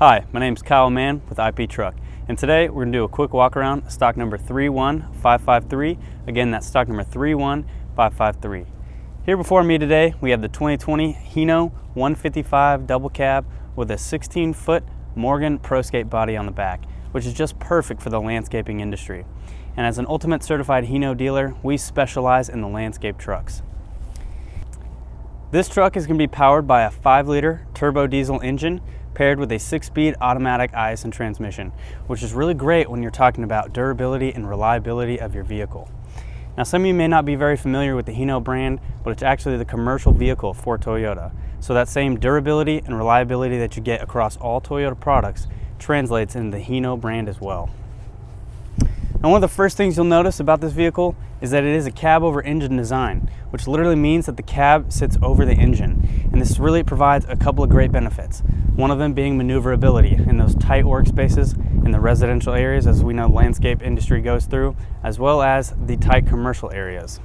Hi, my name is Kyle Mann with IP Truck, and today we're going to do a quick walk around stock number 31553. Again, that's stock number 31553. Here before me today, we have the 2020 Hino 155 double cab with a 16-foot Morgan Proscape body on the back, which is just perfect for the landscaping industry. And as an ultimate certified Hino dealer, we specialize in the landscape trucks. This truck is going to be powered by a 5-liter turbo diesel engine paired with a 6-speed automatic ISN transmission, which is really great when you're talking about durability and reliability of your vehicle. Now, some of you may not be very familiar with the Hino brand, but it's actually the commercial vehicle for Toyota. So that same durability and reliability that you get across all Toyota products translates into the Hino brand as well. Now, one of the first things you'll notice about this vehicle is that it is a cab over engine design, which literally means that the cab sits over the engine. And this really provides a couple of great benefits. One of them being maneuverability in those tight workspaces in the residential areas, as we know the landscape industry goes through, as well as the tight commercial areas.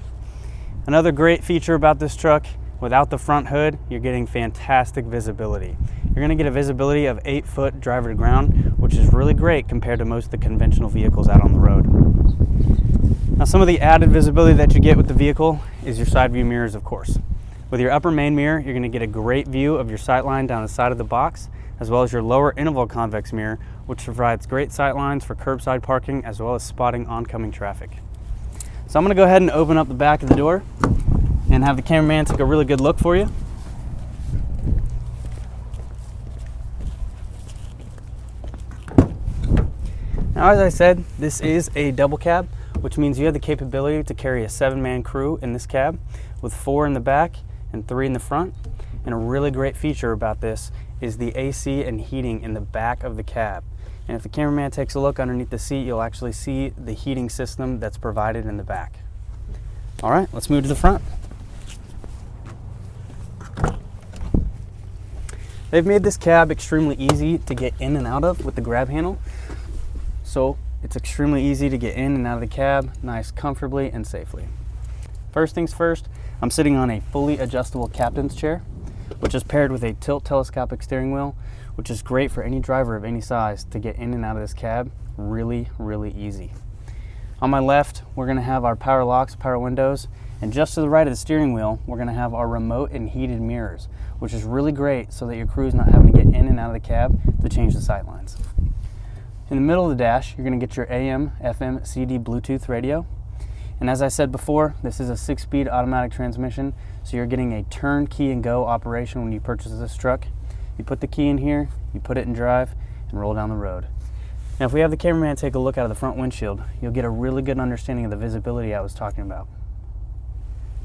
Another great feature about this truck, without the front hood, you're getting fantastic visibility. You're going to get a visibility of 8-foot driver to ground, which is really great compared to most of the conventional vehicles out on the road. Now, some of the added visibility that you get with the vehicle is your side view mirrors, of course. With your upper main mirror, you're going to get a great view of your sight line down the side of the box, as well as your lower interval convex mirror, which provides great sight lines for curbside parking as well as spotting oncoming traffic. So I'm going to go ahead and open up the back of the door and have the cameraman take a really good look for you. Now, as I said, this is a double cab, which means you have the capability to carry a 7-man crew in this cab with 4 in the back and 3 in the front. And a really great feature about this is the AC and heating in the back of the cab. And if the cameraman takes a look underneath the seat, you'll actually see the heating system that's provided in the back. All right, let's move to the front. They've made this cab extremely easy to get in and out of with the grab handle. So it's extremely easy to get in and out of the cab, nice, comfortably and safely. First things first, I'm sitting on a fully adjustable captain's chair, which is paired with a tilt telescopic steering wheel, which is great for any driver of any size to get in and out of this cab really, really easy. On my left, we're going to have our power locks, power windows, and just to the right of the steering wheel, we're going to have our remote and heated mirrors, which is really great so that your crew's not having to get in and out of the cab to change the sight lines. In the middle of the dash, you're going to get your AM, FM, CD, Bluetooth radio. And as I said before, this is a 6-speed automatic transmission, so you're getting a turn, key, and go operation when you purchase this truck. You put the key in here, you put it in drive, and roll down the road. Now, if we have the cameraman take a look out of the front windshield, you'll get a really good understanding of the visibility I was talking about.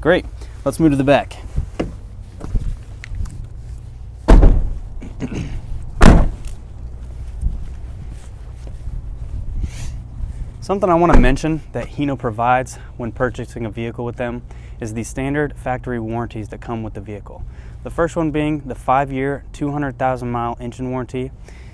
Great, let's move to the back. Something I want to mention that Hino provides when purchasing a vehicle with them is the standard factory warranties that come with the vehicle. The first one being the 5-year, 200,000-mile engine warranty.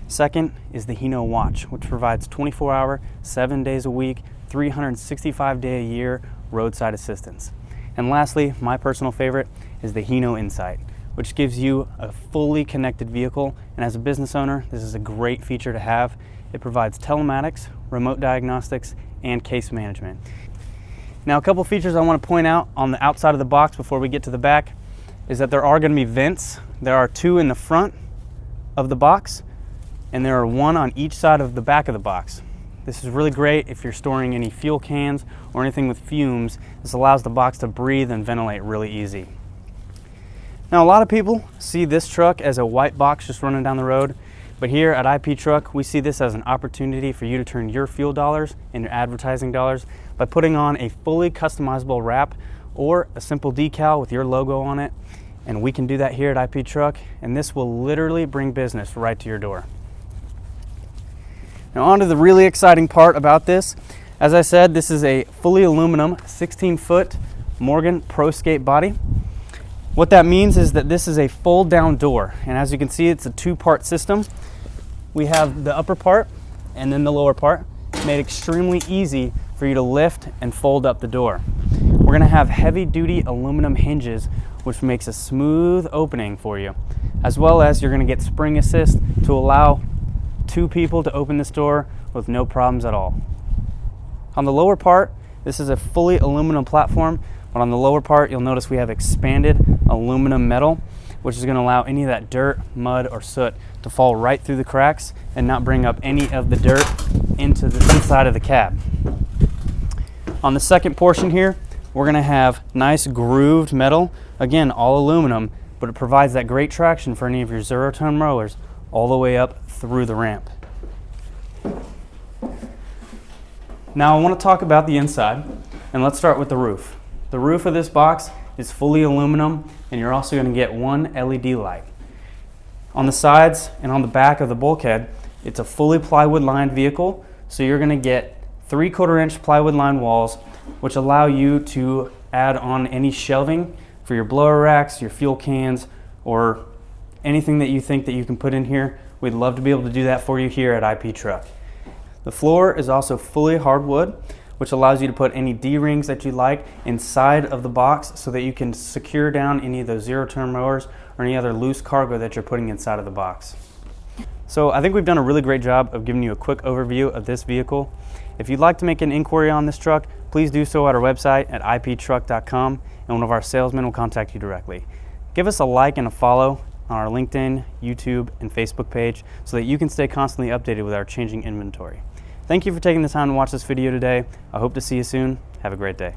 Second is the Hino Watch, which provides 24-hour, 7 days a week, 365-day-a-year roadside assistance. And lastly, my personal favorite is the Hino Insight, which gives you a fully connected vehicle. And as a business owner, this is a great feature to have. It provides telematics, remote diagnostics, and case management. Now, a couple features I want to point out on the outside of the box before we get to the back is that there are going to be vents. There are 2 in the front of the box, and there are 1 on each side of the back of the box. This is really great if you're storing any fuel cans or anything with fumes. This allows the box to breathe and ventilate really easy. Now, a lot of people see this truck as a white box just running down the road. But here at IP Truck, we see this as an opportunity for you to turn your fuel dollars into advertising dollars by putting on a fully customizable wrap or a simple decal with your logo on it. And we can do that here at IP Truck, and this will literally bring business right to your door. Now, on to the really exciting part about this. As I said, this is a fully aluminum 16-foot Morgan Proscape body. What that means is that this is a fold down door, and as you can see, it's a 2-part system. We have the upper part and then the lower part made extremely easy for you to lift and fold up the door. We're going to have heavy duty aluminum hinges, which makes a smooth opening for you, as well as you're going to get spring assist to allow 2 people to open this door with no problems at all. On the lower part, this is a fully aluminum platform, but on the lower part you'll notice we have expanded aluminum metal, which is going to allow any of that dirt, mud, or soot to fall right through the cracks and not bring up any of the dirt into the inside of the cab. On the second portion here, we're going to have nice grooved metal, again all aluminum, but it provides that great traction for any of your zero-turn mowers all the way up through the ramp. Now I want to talk about the inside, and let's start with the roof. The roof of this box is fully aluminum, and you're also going to get one LED light. On the sides and on the back of the bulkhead, it's a fully plywood lined vehicle, so you're going to get 3/4 inch plywood lined walls, which allow you to add on any shelving for your blower racks, your fuel cans, or anything that you think that you can put in here. We'd love to be able to do that for you here at IP Truck. The floor is also fully hardwood, which allows you to put any D-rings that you like inside of the box so that you can secure down any of those zero-turn mowers or any other loose cargo that you're putting inside of the box. So I think we've done a really great job of giving you a quick overview of this vehicle. If you'd like to make an inquiry on this truck, please do so at our website at iptruck.com, and one of our salesmen will contact you directly. Give us a like and a follow on our LinkedIn, YouTube, and Facebook page so that you can stay constantly updated with our changing inventory. Thank you for taking the time to watch this video today. I hope to see you soon. Have a great day.